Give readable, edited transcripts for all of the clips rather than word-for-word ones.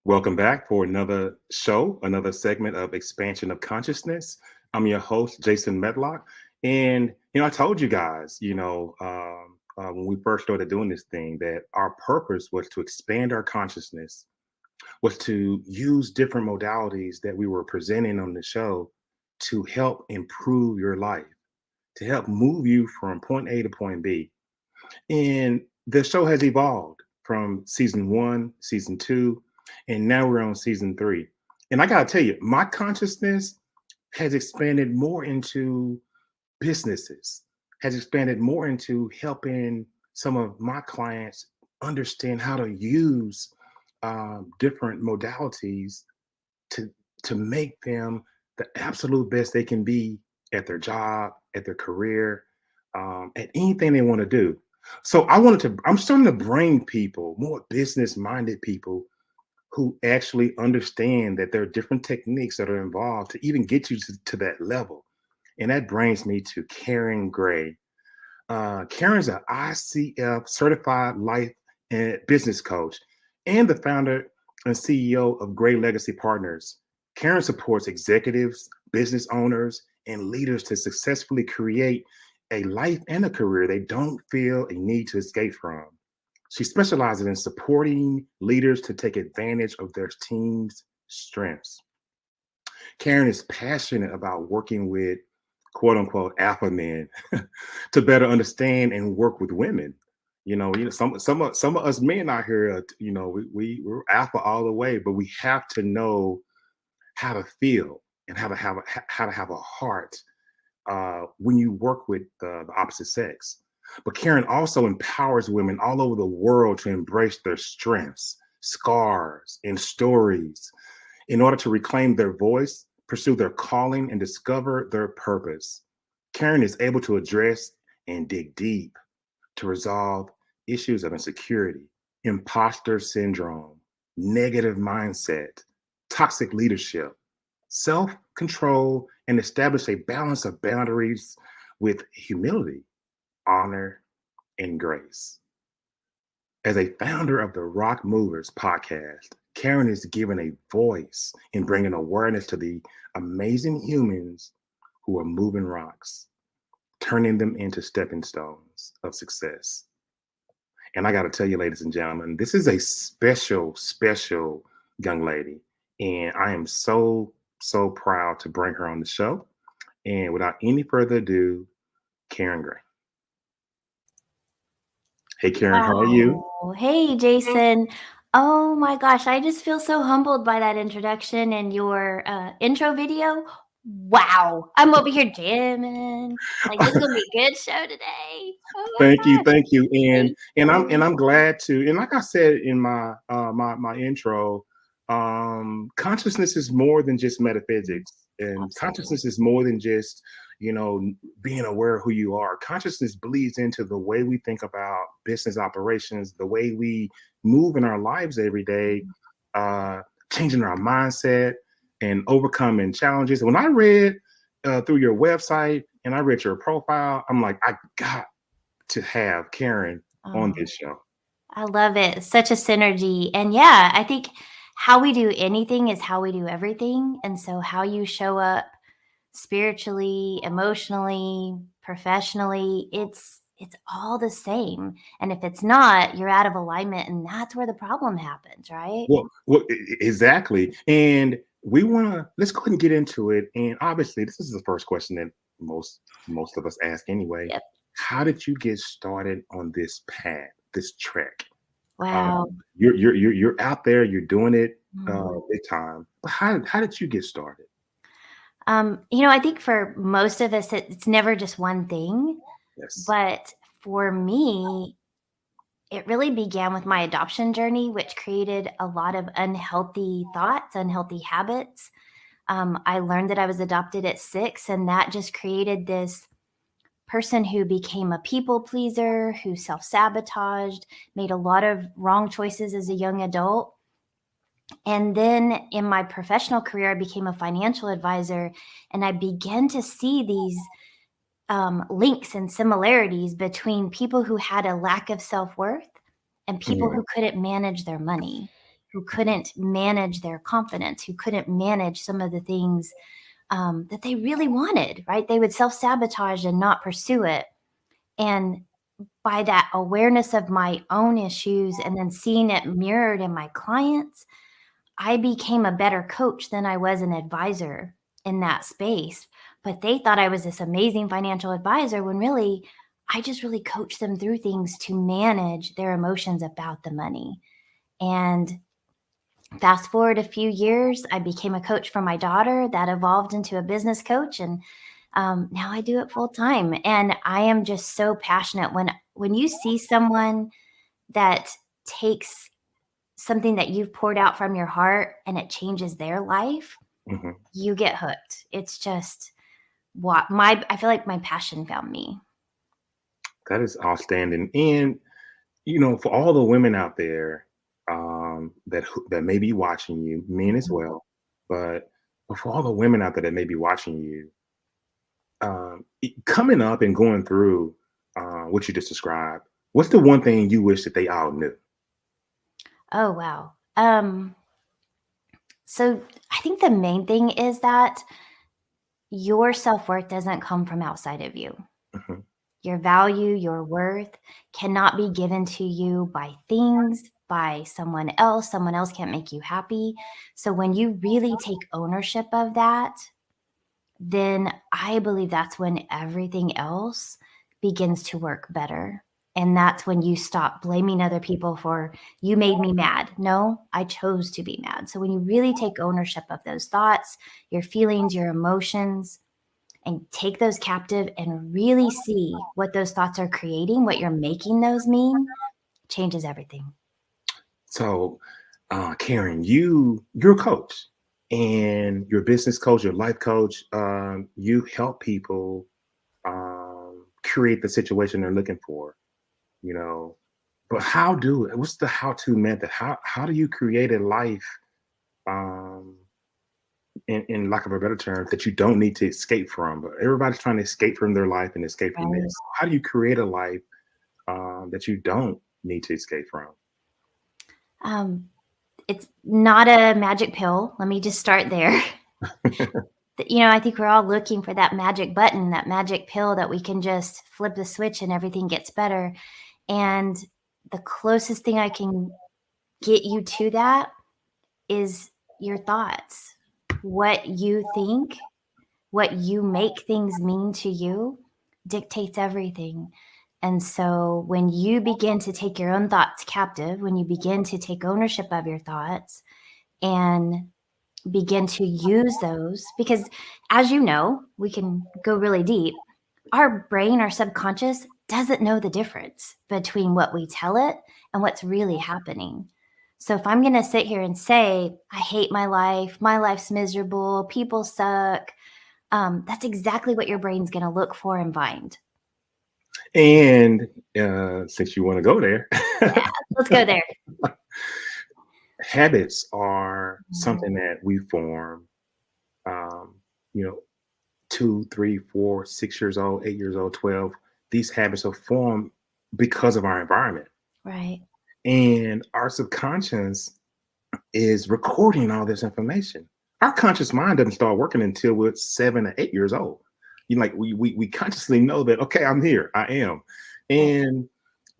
Welcome back for another show, another segment of Expansion of Consciousness. I'm your host, Jason Medlock. And, I told you guys, when we first started doing this thing, that our purpose was to expand our consciousness, was to use different modalities that we were presenting on the show to help improve your life, to help move you from point A to point B. And the show has evolved from season one, season two, and now we're on season three. And I got to tell you, my consciousness has expanded more into businesses, has expanded more into helping some of my clients understand how to use different modalities to to make them the absolute best they can be at their job, at their career, at anything they want to do. So I'm starting to bring people, more business-minded people who actually understand that there are different techniques that are involved to even get you to that level. And that brings me to Karen Gray. Karen's an ICF certified life and business coach and the founder and CEO of Gray Legacy Partners. Karen supports executives, business owners, and leaders to successfully create a life and a career they don't feel a need to escape from. She specializes in supporting leaders to take advantage of their team's strengths. Karen is passionate about working with quote unquote alpha men to better understand and work with women. Some of us men out here, we're alpha all the way, but we have to know how to feel and how to have a heart when you work with the opposite sex. But Karen also empowers women all over the world to embrace their strengths, scars, and stories in order to reclaim their voice, pursue their calling, and discover their purpose. Karen is able to address and dig deep to resolve issues of insecurity, imposter syndrome, negative mindset, toxic leadership, self control, and establish a balance of boundaries with humility, honor, and grace. As a founder of the Rock Movers podcast, Karen is giving a voice in bringing awareness to the amazing humans who are moving rocks, turning them into stepping stones of success. And I got to tell you, ladies and gentlemen, this is a special, special young lady. And I am so, so proud to bring her on the show. And without any further ado, Karen Gray. Hey, Karen, how are you? Wow. Hey, Jason. Oh my gosh, I just feel so humbled by that introduction and your intro video. Wow. I'm over here jamming. Like, this is going to be a good show today. Oh my Thank you, gosh. thank you, and Thank and I'm and you. I'm glad to. And like I said in my intro, consciousness is more than just metaphysics, and Absolutely. consciousness is more than just being aware of who you are. Consciousness bleeds into the way we think about business operations, the way we move in our lives every day, uh, changing our mindset and overcoming challenges. When I read through your website and I read your profile, I'm like, I got to have Karen on Oh, this show. I love it. Such a synergy. And yeah, I think how we do anything is how we do everything. And so, how you show up spiritually, emotionally, professionally, it's all the same. And if it's not, you're out of alignment and that's where the problem happens, right? Exactly. And let's go ahead and get into it. And obviously, this is the first question that most of us ask anyway. Yep. How did you get started on this path, this trek? Um, Wow. you're out there, you're doing it Mhm. big time. But how did you get started? I think for most of us, it's never just one thing. Yes. But for me, it really began with my adoption journey, which created a lot of unhealthy thoughts, unhealthy habits. I learned that I was adopted at 6, and that just created this person who became a people pleaser, who self sabotaged, made a lot of wrong choices as a young adult. And then in my professional career, I became a financial advisor, and I began to see these links and similarities between people who had a lack of self worth and people Mhm. who couldn't manage their money. who couldn't manage their confidence, who couldn't manage some of the things that they really wanted, right? They would self sabotage and not pursue it. And by that awareness of my own issues and then seeing it mirrored in my clients, I became a better coach than I was an advisor in that space. But they thought I was this amazing financial advisor when really I just really coached them through things to manage their emotions about the money. And fast forward a few years, I became a coach for my daughter that evolved into a business coach. And now I do it full time. And I am just so passionate when you see someone that takes something that you've poured out from your heart and it changes their life, Mhm. you get hooked. It's just what I feel like my passion found me. That is outstanding. And for all the women out there that may be watching you, men as Mhm. well, but for all the women out there that may be watching you, coming up and going through what you just described, what's the one thing you wish that they all knew? Oh wow. So I think the main thing is that your self-worth doesn't come from outside of you. Mhm. Your value, your worth cannot be given to you by things, by someone else. Someone else can't make you happy. So when you really take ownership of that, then I believe that's when everything else begins to work better. And that's when you stop blaming other people for, you made me mad. No, I chose to be mad. So when you really take ownership of those thoughts, your feelings, your emotions, and take those captive and really see what those thoughts are creating, what you're making those mean, changes everything. So, Karen, you're a coach, and you're a business coach, you're a life coach. You help people create the situation they're looking for. You know, but what's the how-to method? How do you create a life, um, in lack of a better term, that you don't need to escape from? But everybody's trying to escape from their life and escape from Right. this. How do you create a life that you don't need to escape from? Um, it's not a magic pill. Let me just start there. I think we're all looking for that magic button, that magic pill that we can just flip the switch and everything gets better. And the closest thing I can get you to that is your thoughts. What you think, what you make things mean to you dictates everything. And so when you begin to take your own thoughts captive, when you begin to take ownership of your thoughts and begin to use those, because as you know, we can go really deep. Our brain, our subconscious doesn't know the difference between what we tell it and what's really happening. So if I'm going to sit here and say, I hate my life's miserable, people suck, that's exactly what your brain's going to look for and find. And since you want to go there, Yeah, let's go there. habits are Mhm. something that we form, um, you know, 2, 3, 4, 6 years old, 8 years old, 12. These habits are formed because of our environment. Right. And our subconscious is recording all this information. Our conscious mind doesn't start working until we're 7 or 8 years old. We consciously know that, okay, I'm here, I am. Right. And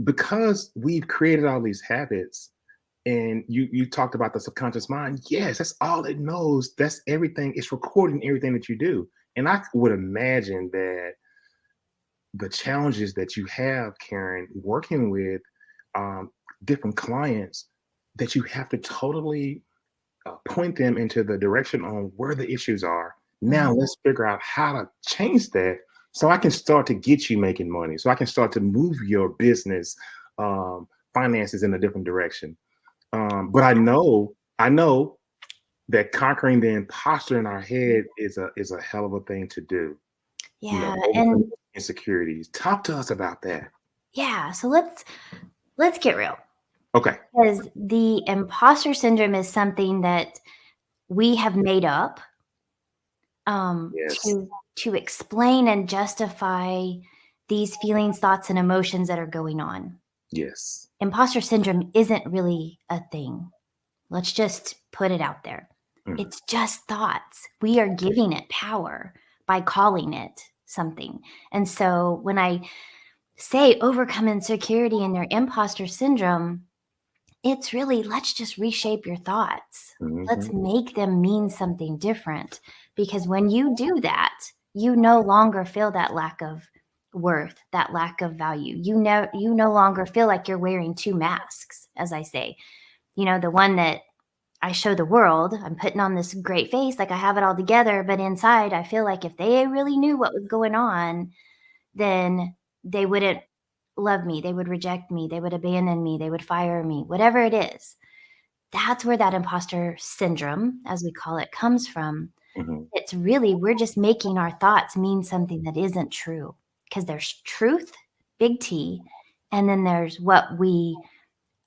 because we've created all these habits, and you talked about the subconscious mind. Yes, that's all it knows. That's everything. It's recording everything that you do. And I would imagine that the challenges that you have, Karen, working with um, different clients, that you have to totally point them into the direction on where the issues are. Now Mhm. let's figure out how to change that so I can start to get you making money. So I can start to move your business finances in a different direction. But I know that conquering the imposter in our head is a hell of a thing to do. Yeah. Overcoming And insecurities. Talk to us about that. yeah, so let's get real. Okay. Because the imposter syndrome is something that we have made up Yes. to explain and justify these feelings, thoughts, and emotions that are going on. Yes. Imposter syndrome isn't really a thing. Let's just put it out there. Mhm. It's just thoughts. We are giving it power by calling it something. And so when I say overcome insecurity and their imposter syndrome, it's really let's just reshape your thoughts. Let's Mhm. make them mean something different. Because when you do that, you no longer feel that lack of worth, that lack of value. You no longer feel like you're wearing two masks, as I say. The one that I show the world, I'm putting on this great face, like I have it all together, but inside I feel like if they really knew what was going on, then they wouldn't love me, they would reject me, they would abandon me, they would fire me, whatever it is. That's where that imposter syndrome, as we call it, comes from. Mhm. It's really we're just making our thoughts mean something that isn't true, because there's truth, big T, and then there's what we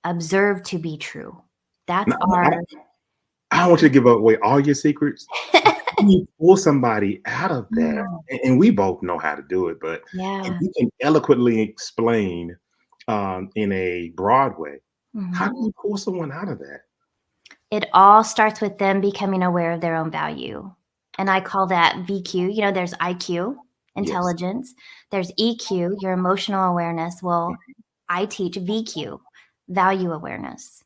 observe to be true. That's No, our I don't want you to give away all your secrets. Can you pull somebody out of that? Mm, And we both know how to do it, but if yeah. you can eloquently explain in a broad way, how Mhm. do you pull someone out of that? It all starts with them becoming aware of their own value. And I call that VQ. There's IQ, Yes. intelligence. There's EQ, your emotional awareness. Well, I teach VQ, value awareness.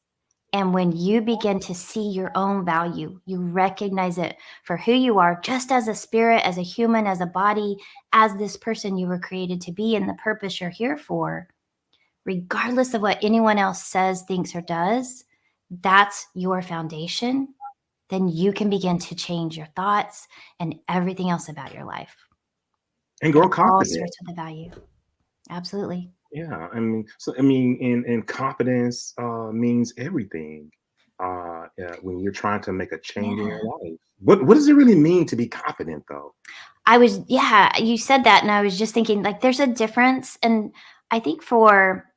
And when you begin to see your own value, you recognize it for who you are, just as a spirit, as a human, as a body, as this person you were created to be, and the purpose you're here for, regardless of what anyone else says, thinks, or does, that's your foundation. Then you can begin to change your thoughts and everything else about your life. And It grow all confident. starts with the value. Absolutely. Yeah, I mean, and confidence means everything. Yeah, when you're trying to make a change in Yeah. your life, what does it really mean to be confident, though? Yeah, you said that. And I was just thinking, like, there's a difference. And I think for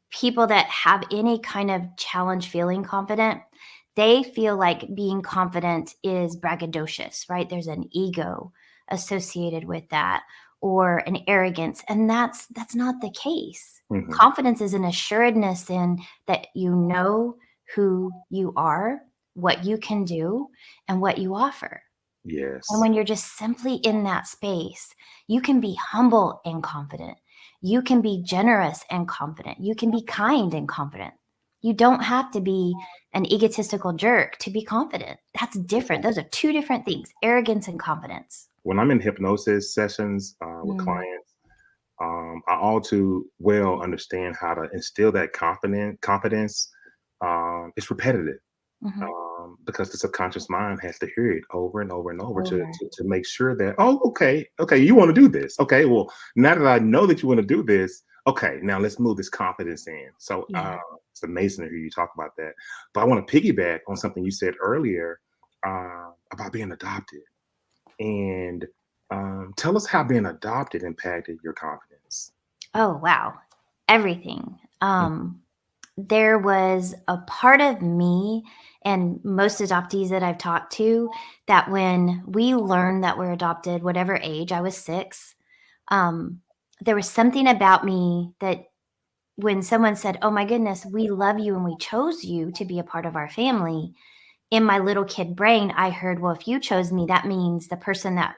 people that have any kind of challenge feeling confident, they feel like being confident is braggadocious, right? There's an ego associated with that or an arrogance, and that's not the case. Hmm. Confidence is an assuredness in that you know who you are, what you can do, and what you offer. And Yes. when you're just simply in that space, you can be humble and confident. You can be generous and confident. You can be kind and confident. You don't have to be an egotistical jerk to be confident. That's different. Those are two different things, arrogance and confidence. When I'm in hypnosis sessions with Mm, clients, I all too well understand how to instill that confidence. It's repetitive mhm. because the subconscious mind has to hear it over and over and over to, Over. to, to make sure that, oh, okay, you want to do this. Okay, well, now that I know that you want to do this, okay, now let's move this confidence in. So Yeah. it's amazing to hear you talk about that. But I want to piggyback on something you said earlier about being adopted. And tell us how being adopted impacted your confidence. Oh, wow. Everything. Mm. There was a part of me and most adoptees that I've talked to that when we learned that we're adopted, whatever age, I was 6, um, there was something about me that when someone said, "Oh my goodness, we love you and we chose you to be a part of our family," in my little kid brain, I heard, "Well, if you chose me, that means the person that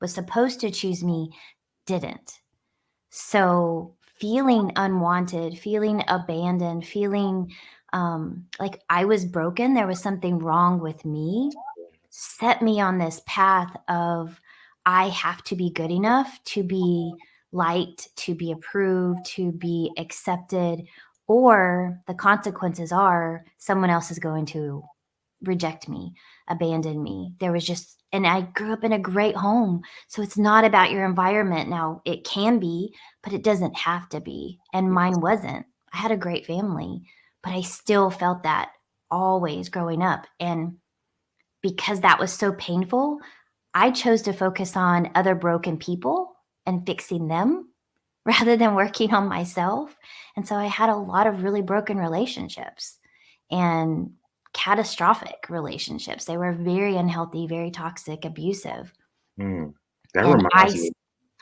was supposed to choose me didn't." So feeling unwanted, feeling abandoned, feeling like I was broken, there was something wrong with me, set me on this path of I have to be good enough to be liked, to be approved, to be accepted, or the consequences are someone else is going to reject me, abandon me. There was just, and I grew up in a great home. So it's not about your environment. Now, it can be, but it doesn't have to be. And mine wasn't. I had a great family, but I still felt that always growing up. And because that was so painful, I chose to focus on other broken people and fixing them rather than working on myself. And so I had a lot of really broken relationships and catastrophic relationships. They were very unhealthy, very toxic, abusive. Mm. That And reminds me.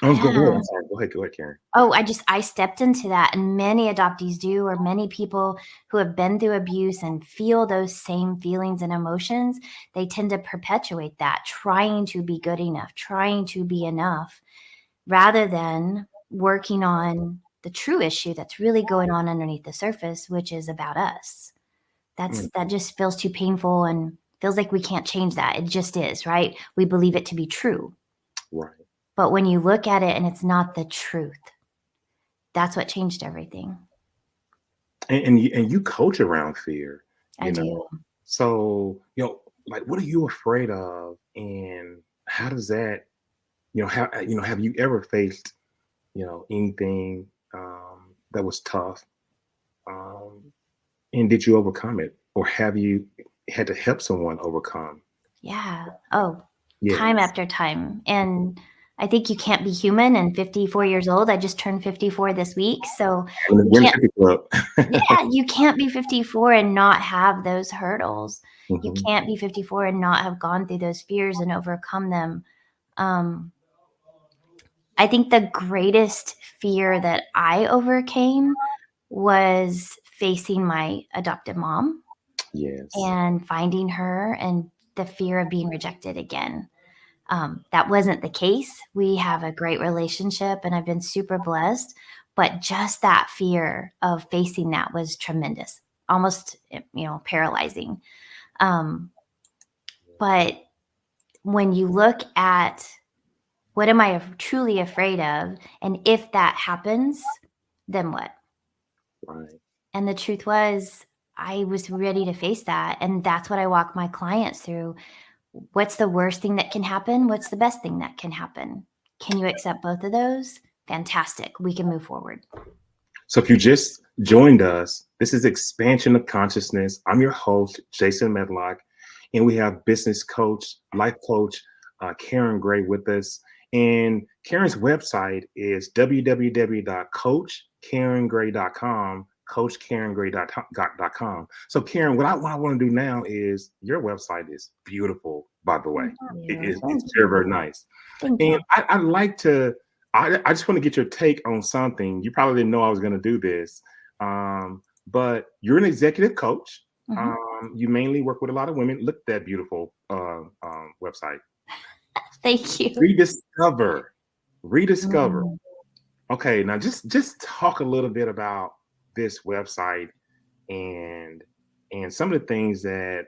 Go ahead. Yeah. I'm sorry. Go ahead, Karen. Oh, I stepped into that, and many adoptees do, or many people who have been through abuse and feel those same feelings and emotions, they tend to perpetuate that, trying to be good enough, trying to be enough, rather than working on the true issue that's really going on underneath the surface, which is about us. Mm, That just feels too painful and feels like we can't change that. It just is, right? We believe it to be true. right. But when you look at it and it's not the truth, that's what changed everything. And you coach around fear, I you do. know. So, like what are you afraid of? And how does that, have you ever faced, anything that was tough? Um, and did you overcome it? Or have you had to help someone overcome? Yeah. Oh, time Yes. after time. And I think you can't be human and 54 years old. I just turned 54 this week. So you We're in the can't, 50 club. yeah, you can't be 54 and not have those hurdles. You Hmm. can't be 54 and not have gone through those fears and overcome them. Um, I think the greatest fear that I overcame was facing my adoptive mom Yes. and finding her and the fear of being rejected again. That wasn't the case. We have a great relationship and I've been super blessed. But just that fear of facing that was tremendous, almost, paralyzing. Um, but when you look at what am I truly afraid of? And if that happens, then what? Right. And the truth was, I was ready to face that. And that's what I walk my clients through. What's the worst thing that can happen? What's the best thing that can happen? Can you accept both of those? Fantastic. We can move forward. So if you just joined us, this is Expansion of Consciousness. I'm your host, Jason Medlock, and we have business coach, life coach, Karen Gray with us. And Karen's website is www.coachkarengray.com, coachkarengray.com. So Karen, what I want to do now is your website is beautiful, by the way. Thank you. It's Thank very, you. very nice. Thank And you. I'd like to I just want to get your take on something. You probably didn't know I was going to do this, but you're an executive coach. Mhm. You mainly work with a lot of women. Look at that beautiful website. Thank you. Rediscover, rediscover. Mm. Okay, now just talk a little bit about this website and some of the things that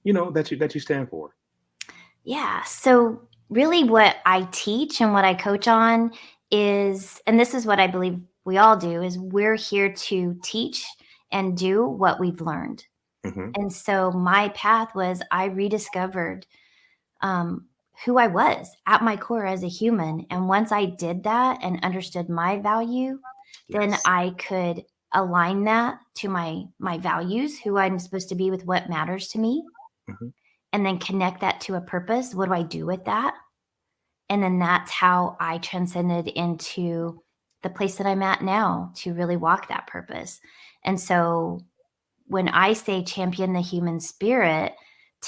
that you stand for. Yeah. So, really, what I teach and what I coach on is, and this is what I believe we all do, is we're here to teach and do what we've learned. Hmm. And so, my path was I rediscovered um, who I was at my core as a human. And once I did that and understood my value, then Yes. I could align that to my values, who I'm supposed to be with what matters to me, Hmm. and then connect that to a purpose. What do I do with that? And then that's how I transcended into the place that I'm at now to really walk that purpose. And so when I say champion the human spirit,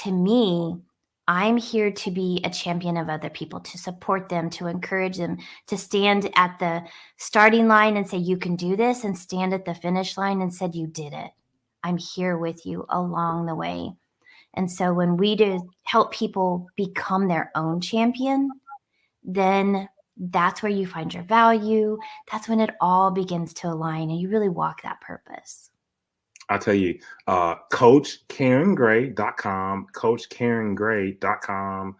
to me, I'm here to be a champion of other people, to support them, to encourage them, to stand at the starting line and say, you can do this, and stand at the finish line and said, you did it. I'm here with you along the way. And so when we do help people become their own champion, then that's where you find your value. That's when it all begins to align and you really walk that purpose. I'll tell you, coachkarengray.com, coachkarengray.com.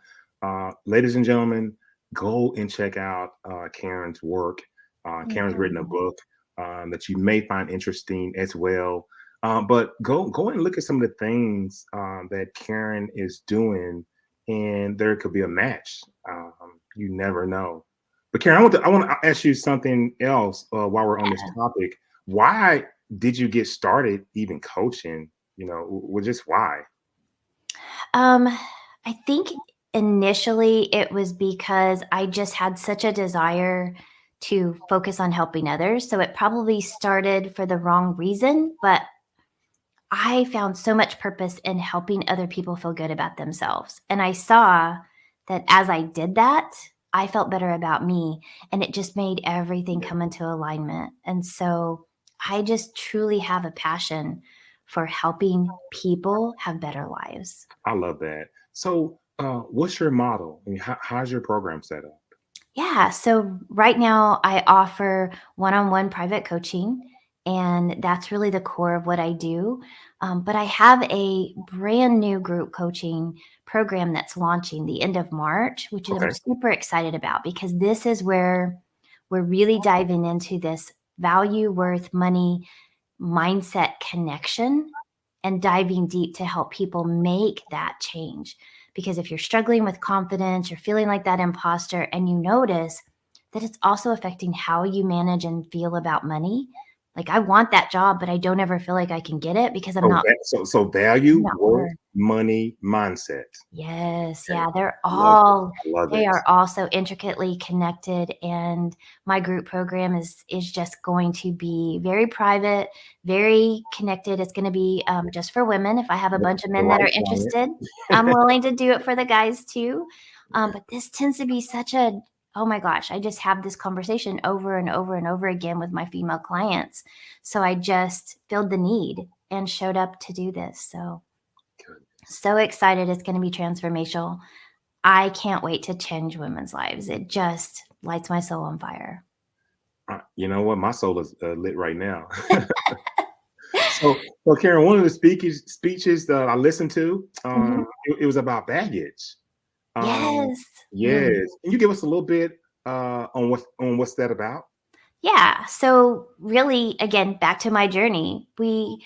Ladies and gentlemen, go and check out Karen's work. Thank Karen's written a you. book that you may find interesting as well. But go and look at some of the things that Karen is doing, and there could be a match. You never know. But Karen, I want to ask you something else while we're on this topic. Why did you get started even coaching? Just why? Um, I think initially it was because I just had such a desire to focus on helping others. So it probably started for the wrong reason, but I found so much purpose in helping other people feel good about themselves. And I saw that as I did that, I felt better about me, and it just made everything come into alignment. And so I just truly have a passion for helping people have better lives. I love that. So, what's your model? I mean, how's your program set up? Yeah. So right now I offer one-on-one private coaching, and that's really the core of what I do. But I have a brand new group coaching program that's launching the end of March, which I'm Okay. super excited about because this is where we're really diving into this value, worth, money mindset connection and diving deep to help people make that change. Because if you're struggling with confidence, you're feeling like that imposter, and you notice that it's also affecting how you manage and feel about money. Like, I want that job, but I don't ever feel like I can get it because I'm So, not, I'm value, not worth, worth. money, mindset. Yes, Okay. yeah, Love it. I love they it. are all so intricately connected, and my group program is just going to be very private, very connected. It's gonna be, just for women. If I have a bunch of men that are Right on interested, I'm it. willing to do it for the guys too. But this tends to be such a oh my gosh, I just have this conversation over and over and over again with my female clients. So I just filled the need and showed up to do this. So excited it's going to be transformational. I can't wait to change women's lives. It just lights my soul on fire. You know what? My soul is lit right now. So, Karen, one of the speeches that I listened to, Mhm. it was about baggage. Um, Yes. yes. Mm. Can you give us a little bit on what's that about? Yeah. So, really, again, back to my journey, we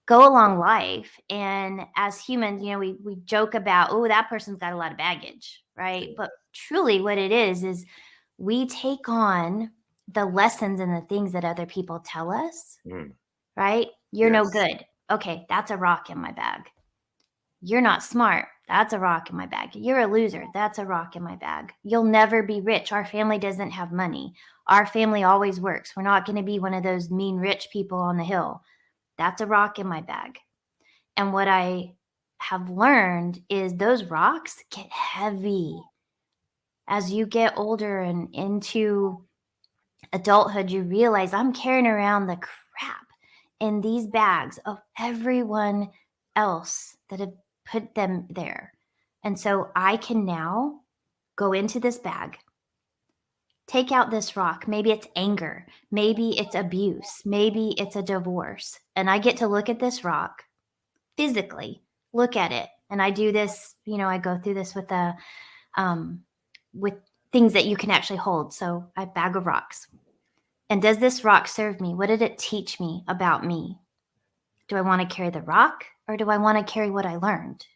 go along life. And as humans, we joke about, oh, that person's got a lot of baggage, right? But truly, what it is we take on the lessons and the things that other people tell us, Mm, right? You're no yes. good. Okay, that's a rock in my bag. You're not smart. That's a rock in my bag. You're a loser. That's a rock in my bag. You'll never be rich. Our family doesn't have money. Our family always works. We're not going to be one of those mean rich people on the hill. That's a rock in my bag. And what I have learned is those rocks get heavy as you get older and into adulthood. You realize I'm carrying around the crap in these bags of everyone else that have put them there. And so I can now go into this bag, take out this rock. Maybe it's anger, maybe it's abuse, maybe it's a divorce. And I get to look at this rock physically, look at it. And I do this, I go through this um, with things that you can actually hold. So a bag of rocks. And does this rock serve me? What did it teach me about me? Do I want to carry the rock or do I want to carry what I learned?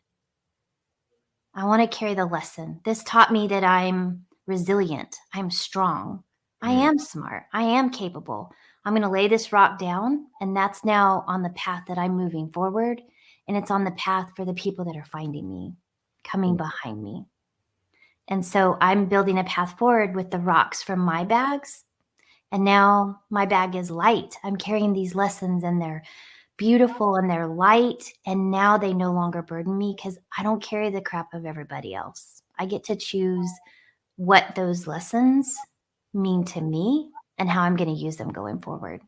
I want to carry the lesson. This taught me that I'm resilient. I'm strong. I Mm, am smart. I am capable. I'm going to lay this rock down, and that's now on the path that I'm moving forward. And it's on the path for the people that are finding me, coming mm, behind me. And so I'm building a path forward with the rocks from my bags. And now my bag is light. I'm carrying these lessons, and they're beautiful and they're light. And now they no longer burden me because I don't carry the crap of everybody else. I get to choose what those lessons mean to me and how I'm going to use them going forward.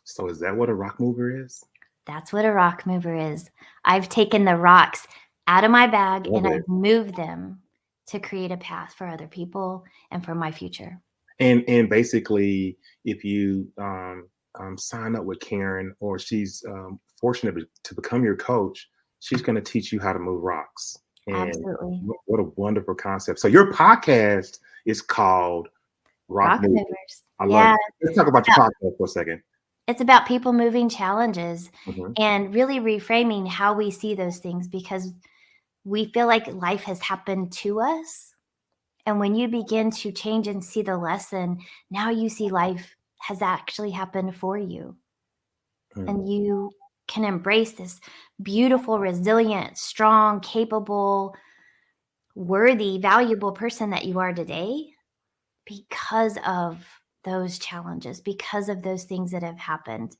So, is that what a rock mover is? That's what a rock mover is. I've taken the rocks out of my bag Love and it. I've moved them to create a path for other people and for my future. And basically, if you sign up with Karen, or she's fortunate to become your coach, she's going to teach you how to move rocks. And Absolutely. what a wonderful concept! So your podcast is called Rock Rock Movers. movers. I love Yeah. it. Let's talk about your podcast for a second. It's about people moving challenges Mhm. and really reframing how we see those things because we feel like life has happened to us. And when you begin to change and see the lesson, now you see life has actually happened for you. Mm. And you can embrace this beautiful, resilient, strong, capable, worthy, valuable person that you are today because of those challenges, because of those things that have happened.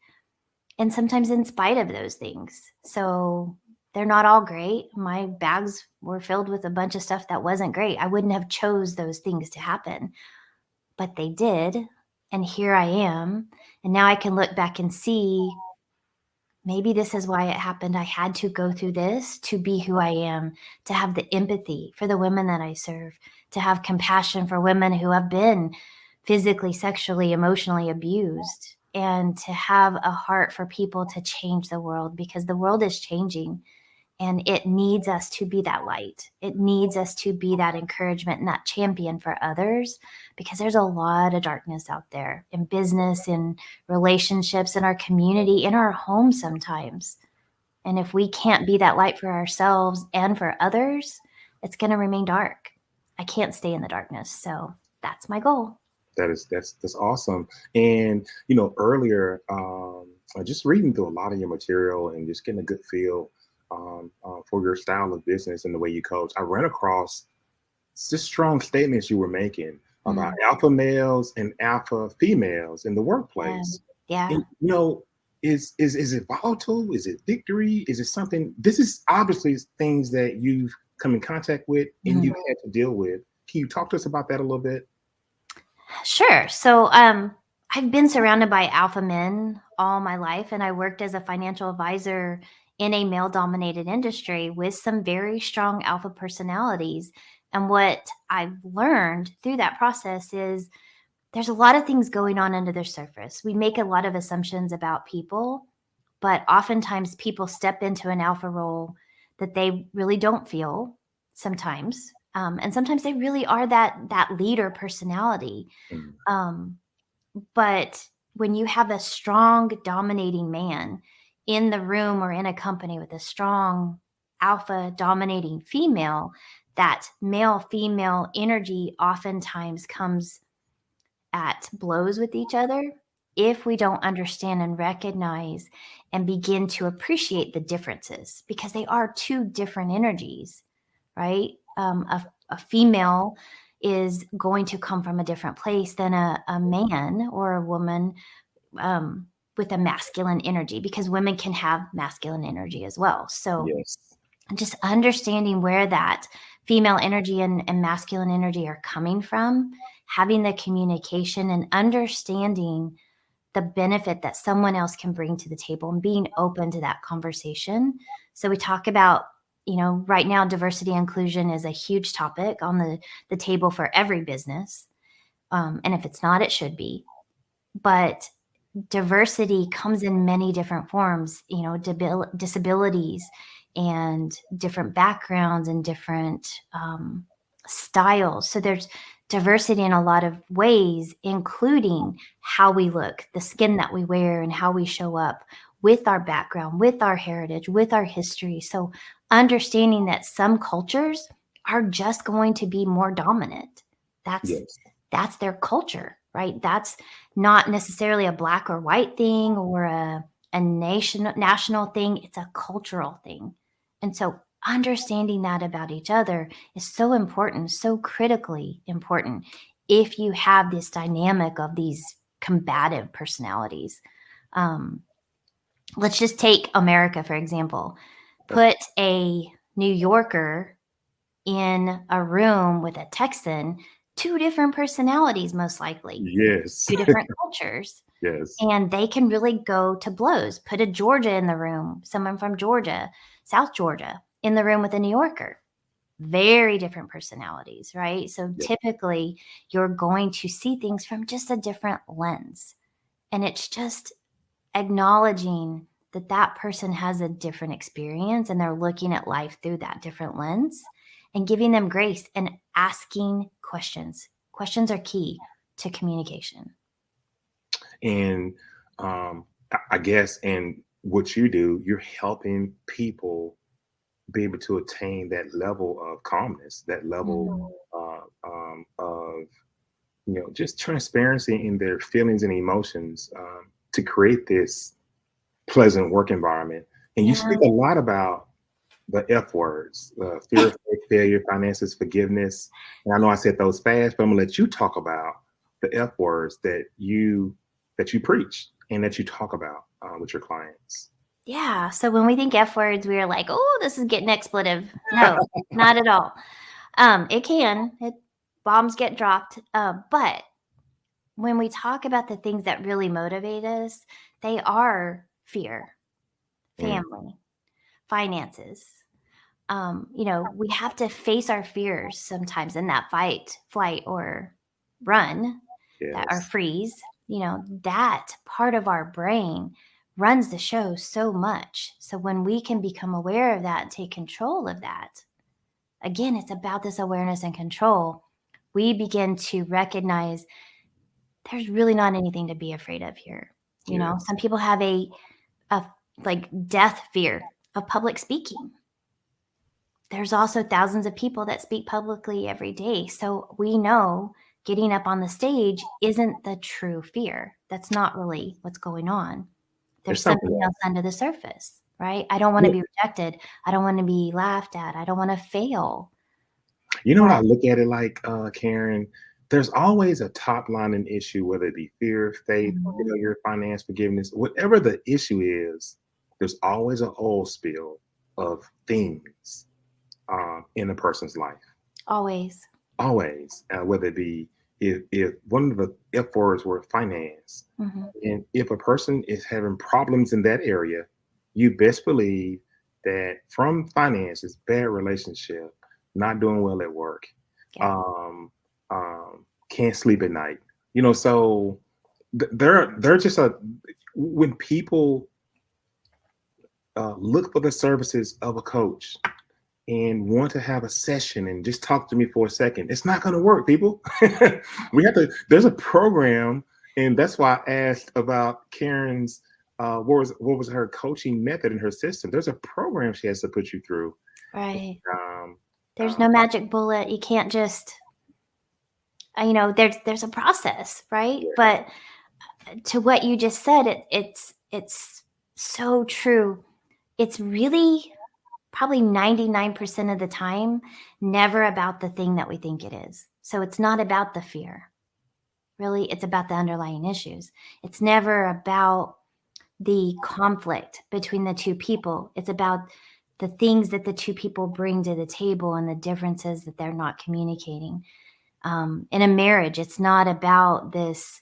And sometimes in spite of those things. So They're not all great. My bags were filled with a bunch of stuff that wasn't great. I wouldn't have chose those things to happen, but they did. And here I am. And now I can look back and see maybe this is why it happened. I had to go through this to be who I am, to have the empathy for the women that I serve, to have compassion for women who have been physically, sexually, emotionally abused, and to have a heart for people to change the world, because the world is changing and it needs us to be that light. It needs us to be that encouragement and that champion for others, because there's a lot of darkness out there in business, in relationships, in our community, in our home sometimes. And if we can't be that light for ourselves and for others, it's going to remain dark. I can't stay in the darkness. So that's my goal. That's awesome. And earlier, just reading through a lot of your material and just getting a good feel for your style of business and the way you coach, I ran across just strong statements you were making about alpha males and alpha females in the workplace. Yeah. And, is it volatile? Is it victory? Is it something? This is obviously things that you've come in contact with and you've had to deal with. Can you talk to us about that a little bit? Sure. So I've been surrounded by alpha men all my life, and I worked as a financial advisor in a male-dominated industry with some very strong alpha personalities. And what I've learned through that process is there's a lot of things going on under the surface. We make a lot of assumptions about people, but oftentimes people step into an alpha role that they really don't feel sometimes. And sometimes they really are that leader personality. Um, but when you have a strong, dominating man in the room or in a company with a strong alpha dominating female, that male female energy oftentimes comes at blows with each other if we don't understand and recognize and begin to appreciate the differences, because they are two different energies, right? A female is going to come from a different place than a man or a woman with a masculine energy, because women can have masculine energy as well. So Yes. just understanding where that female energy and masculine energy are coming from, having the communication and understanding the benefit that someone else can bring to the table and being open to that conversation. So we talk about, right now, diversity and inclusion is a huge topic on the table for every business. And if it's not, it should be. But diversity comes in many different forms, disabilities and different backgrounds and different styles. So there's diversity in a lot of ways, including how we look, the skin that we wear, and how we show up with our background, with our heritage, with our history. So understanding that some cultures are just going to be more dominant. That's their culture, right? That's not necessarily a black or white thing or a national thing. It's a cultural thing. And so understanding that about each other is so important, so critically important, if you have this dynamic of these combative personalities. Let's just take America, for example. Put a New Yorker in a room with a Texan, two different personalities, most likely. Yes. Two different cultures. Yes. And they can really go to blows. Put a Georgia in the room, someone from Georgia, South Georgia, in the room with a New Yorker. Very different personalities, right? So typically you're going to see things from just a different lens. And it's just acknowledging that that person has a different experience and they're looking at life through that different lens, and giving them grace and asking questions. Questions are key to communication. And I guess, and what you do, you're helping people be able to attain that level of calmness, that level of just transparency in their feelings and emotions, to create this pleasant work environment. And you speak a lot about the F words: fear, faith, failure, finances, forgiveness. And I know I said those fast, but I'm gonna let you talk about the F words that you preach and that you talk about with your clients. Yeah. So when we think F words, we are like, oh, this is getting expletive. No, not at all. It can. Bombs get dropped. But when we talk about the things that really motivate us, they are fear, Mm, family, finances. We have to face our fears sometimes in that fight, flight, or run, that or yes. freeze. That part of our brain runs the show so much. So when we can become aware of that and take control of that, again, it's about this awareness and control. We begin to recognize there's really not anything to be afraid of here. Yeah. Some people have a like death fear of public speaking. There's also thousands of people that speak publicly every day. So we know getting up on the stage isn't the true fear. That's not really what's going on. It's There's something something else else. under the surface, right? I don't want to be rejected. I don't want to be laughed at. I don't want to fail. You know what But I look at it like, Karen? There's always a top lining issue, whether it be fear, faith, Mhm. failure, finance, forgiveness, whatever the issue is, there's always an oil spill of things in a person's life. Always. Always, whether it be if one of the F words were finance, Mhm. and if a person is having problems in that area, you best believe that from finances, bad relationship, not doing well at work, Yeah. can't sleep at night. So they're just a when people look for the services of a coach and want to have a session and just talk to me for a second, it's not going to work, people. We have to. There's a program, and that's why I asked about Karen's. What was her coaching method in her system? There's a program she has to put you through. Right. Um, There's uh, no magic bullet. You can't just there's a process, right? yeah, But to what you just said, it's so true. It's really probably 99% of the time never about the thing that we think it is. So it's not about the fear. Really, it's about the underlying issues. It's never about the conflict between the two people. It's about the things that the two people bring to the table and the differences that they're not communicating. In a marriage, it's not about this.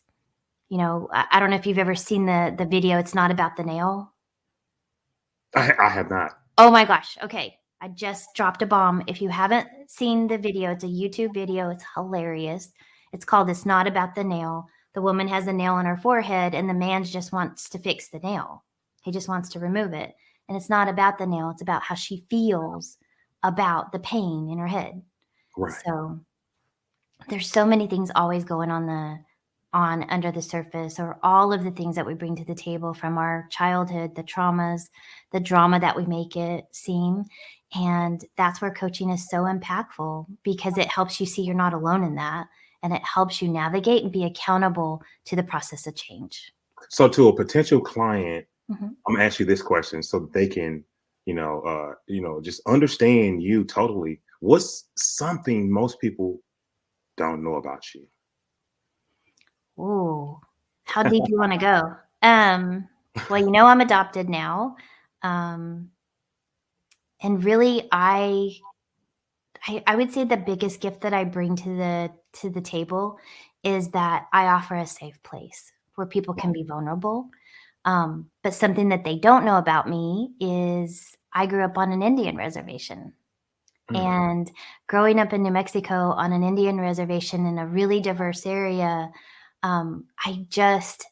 I don't know if you've ever seen the video. It's not about the nail. I have not. Oh my gosh. Okay. I just dropped a bomb. If you haven't seen the video, it's a YouTube video. It's hilarious. It's called It's Not About the Nail. The woman has a nail on her forehead, and the man just wants to fix the nail. He just wants to remove it. And it's not about the nail, it's about how she feels about the pain in her head. Right. So there's so many things always going on under the surface, or all of the things that we bring to the table from our childhood, the traumas, the drama that we make it seem. And that's where coaching is so impactful, because it helps you see you're not alone in that, and it helps you navigate and be accountable to the process of change. So to a potential client, Mhm. I'm gonna ask you this question so that they can, just understand you totally. What's something most people don't know about you? Ooh, how deep you want to go? Well, I'm adopted now. Um, and really, I would say the biggest gift that I bring to the table is that I offer a safe place where people can be vulnerable. But something that they don't know about me is I grew up on an Indian reservation. Mm, And growing up in New Mexico on an Indian reservation in a really diverse area, I just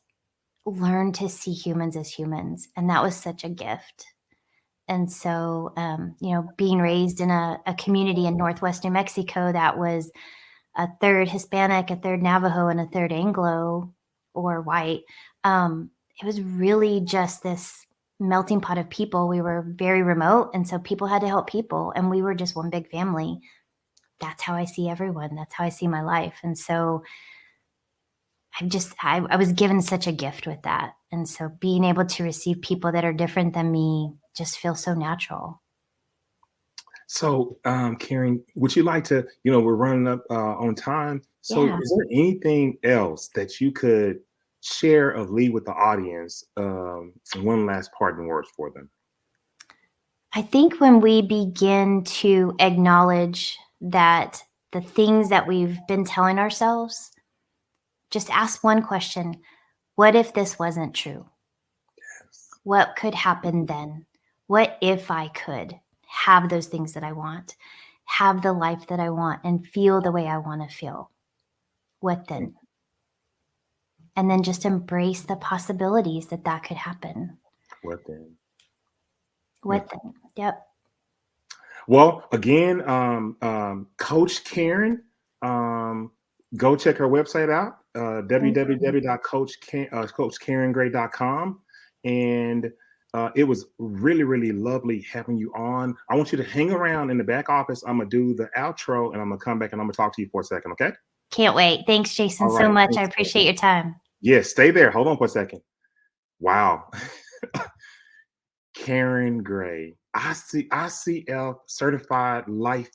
learned to see humans as humans. And that was such a gift. And so, being raised in a community in Northwest New Mexico that was a third Hispanic, a third Navajo, and a third Anglo or white, it was really just this melting pot of people. We were very remote, and so people had to help people, and we were just one big family. That's how I see everyone. That's how I see my life. And so I was given such a gift with that. And so being able to receive people that are different than me just feels so natural. So, Karen, would you like to, we're running up on time. So, Yeah. is there anything else that you could share of Lead with the Audience, one last parting words for them. I think when we begin to acknowledge that the things that we've been telling ourselves, just ask one question. What if this wasn't true? What could happen then? What if I could have those things that I want, have the life that I want, and feel the way I want to feel? What then? And then just embrace the possibilities that that could happen. What then? What then? Yep. Well, again, Coach Karen, go check her website out, www.coachkarengray.com. And it was really, really lovely having you on. I want you to hang around in the back office. I'm going to do the outro and I'm going to come back and I'm going to talk to you for a second, okay? Can't wait. Thanks, Jason, All so right. much. Thanks, I appreciate your time. Yes, stay there. Hold on for a second. Wow. Karen Gray, ICL certified life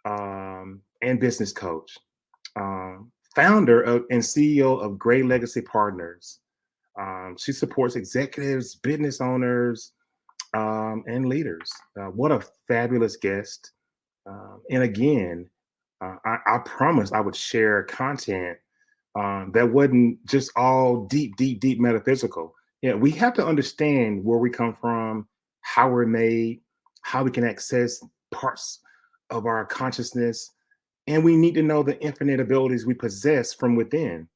and business coach, founder of and CEO of Gray Legacy Partners. She supports executives, business owners, and leaders. What a fabulous guest. And again, I promised I would share content that wasn't just all deep, deep, deep metaphysical. Yeah, we have to understand where we come from, how we're made, how we can access parts of our consciousness, and we need to know the infinite abilities we possess from within.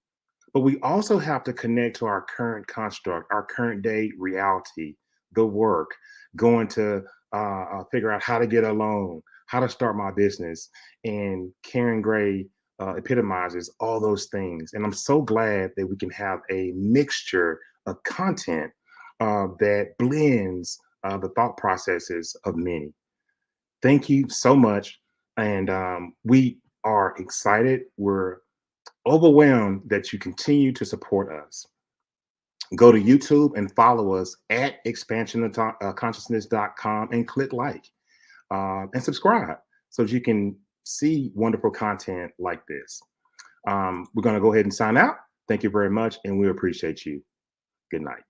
But we also have to connect to our current construct, our current day reality, the work, going to figure out how to get a loan, how to start my business. And Karen Gray epitomizes all those things. And I'm so glad that we can have a mixture of content that blends the thought processes of many. Thank you so much. And we are excited. We're overwhelmed that you continue to support us. Go to YouTube and follow us at expansionofconsciousness.com and click like and subscribe so that you can see wonderful content like this. We're going to go ahead and sign out. Thank you very much, and we appreciate you. Good night.